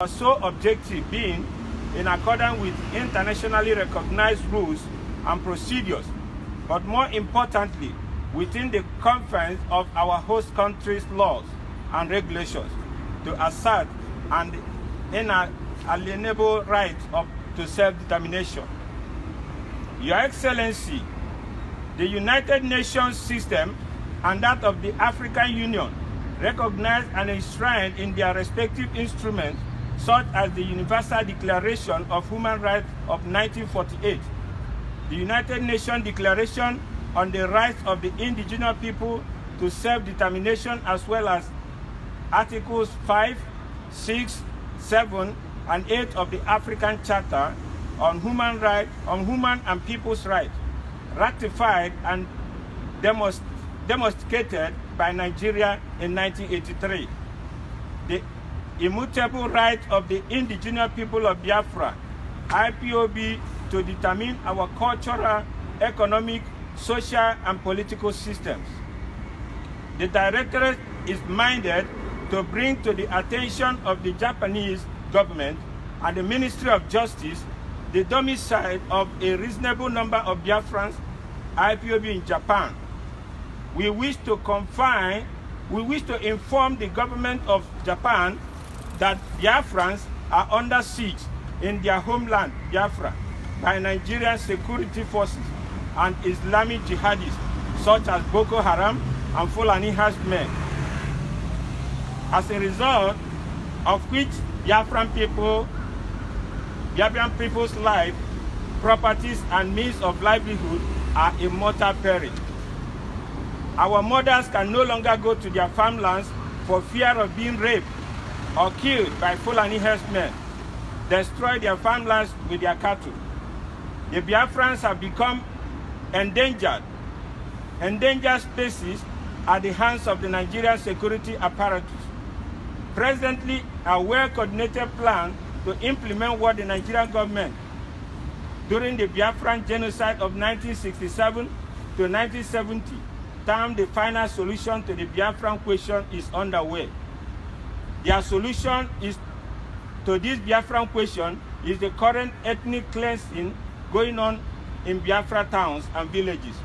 Our sole objective being in accordance with internationally recognized rules and procedures, but more importantly, within the confines of our host country's laws and regulations, to assert an inalienable right to self-determination. Your Excellency, the United Nations system and that of the African Union recognized and enshrined in their respective instruments, such as the Universal Declaration of Human Rights of 1948, the United Nations Declaration on the Rights of the Indigenous People to Self-Determination, as well as Articles 5, 6, 7, and 8 of the African Charter on Human and People's Rights, ratified and demonstrated by Nigeria in 1983. The immutable right of the indigenous people of Biafra, IPOB, to determine our cultural, economic, social, and political systems. The Directorate is minded to bring to the attention of the Japanese government and the Ministry of Justice the domicile of a reasonable number of Biafrans, IPOB, in Japan. We wish to inform the government of Japan that Biafrans are under siege in their homeland, Biafra, by Nigerian security forces and Islamic jihadists such as Boko Haram and Fulani herdsmen. As a result of which Biafran people's life, properties, and means of livelihood are in mortal peril. Our mothers can no longer go to their farmlands for fear of being raped or killed by Fulani herdsmen, destroy their farmlands with their cattle. The Biafrans have become endangered species at the hands of the Nigerian security apparatus. Presently, a well-coordinated plan to implement what the Nigerian government during the Biafran genocide of 1967 to 1970 termed the final solution to the Biafran question is underway. Their solution to this Biafran question is the current ethnic cleansing going on in Biafra towns and villages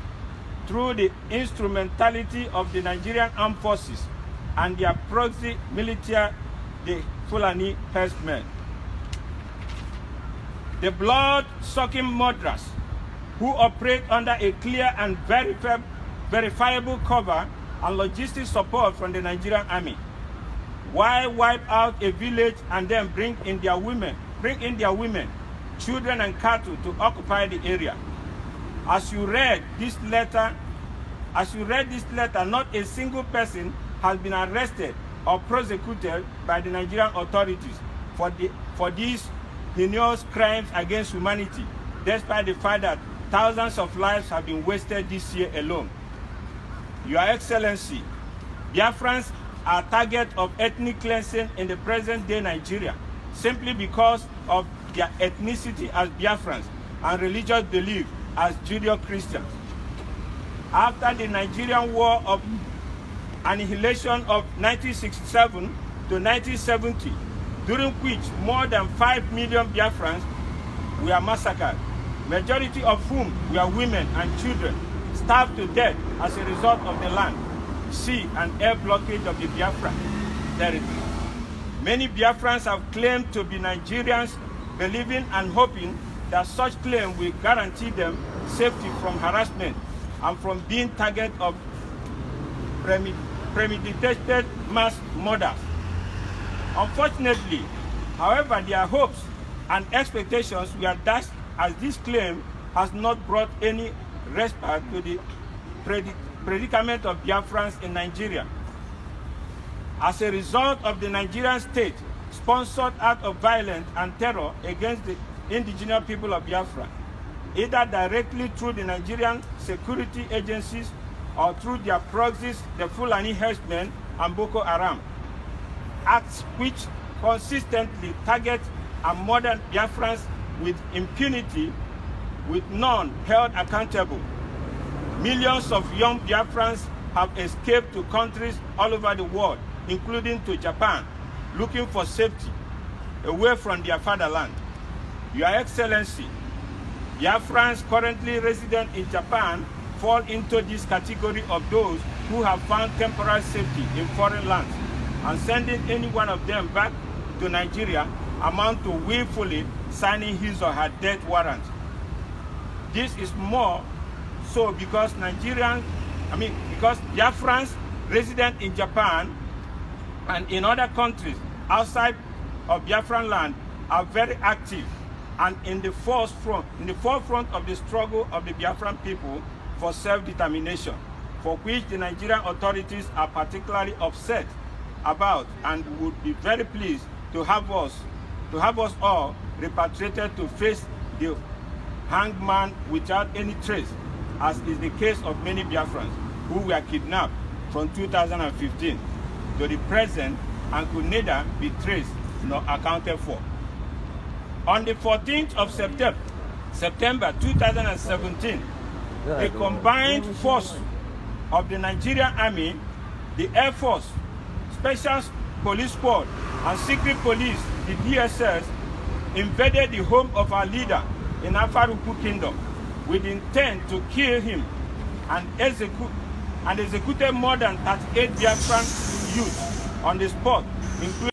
through the instrumentality of the Nigerian armed forces and their proxy military, the Fulani herdsmen. The blood-sucking murderers who operate under a clear and verifiable cover and logistic support from the Nigerian army. Why wipe out a village and then bring in their women, children, and cattle to occupy the area? As you read this letter, not a single person has been arrested or prosecuted by the Nigerian authorities for these heinous crimes against humanity, despite the fact that thousands of lives have been wasted this year alone. Your Excellency, Biafrans are target of ethnic cleansing in the present-day Nigeria simply because of their ethnicity as Biafrans and religious belief as Judeo-Christians. After the Nigerian War of Annihilation of 1967 to 1970, during which more than 5 million Biafrans were massacred, majority of whom were women and children, starved to death as a result of the land, sea, and air blockade of the Biafra territory. Many Biafrans have claimed to be Nigerians, believing and hoping that such claim will guarantee them safety from harassment and from being target of premeditated mass murders. Unfortunately, however, their hopes and expectations were dashed as this claim has not brought any respite to the predicament of Biafrans in Nigeria. As a result of the Nigerian state sponsored act of violence and terror against the indigenous people of Biafra, either directly through the Nigerian security agencies or through their proxies, the Fulani herdsmen and Boko Haram, acts which consistently target and murder Biafrans with impunity, with none held accountable. Millions of young Biafrans have escaped to countries all over the world, including to Japan, looking for safety. away from their fatherland. Your Excellency, Biafrans currently resident in Japan fall into this category of those who have found temporary safety in foreign lands, and sending any one of them back to Nigeria amount to willfully signing his or her death warrant. This is more so because because Biafrans resident in Japan and in other countries outside of Biafran land are very active and in the forefront of the struggle of the Biafran people for self-determination, for which the Nigerian authorities are particularly upset about and would be very pleased to have us all repatriated to face the hanged man without any trace, as is the case of many Biafrans who were kidnapped from 2015 to the present and could neither be traced nor accounted for. On the 14th of September 2017, a combined force of the Nigerian Army, the Air Force, Special Police Squad, and Secret Police, the DSS, invaded the home of our leader in Afaruku Kingdom with intent to kill him and executed more than 38 Biafran youths on the spot, including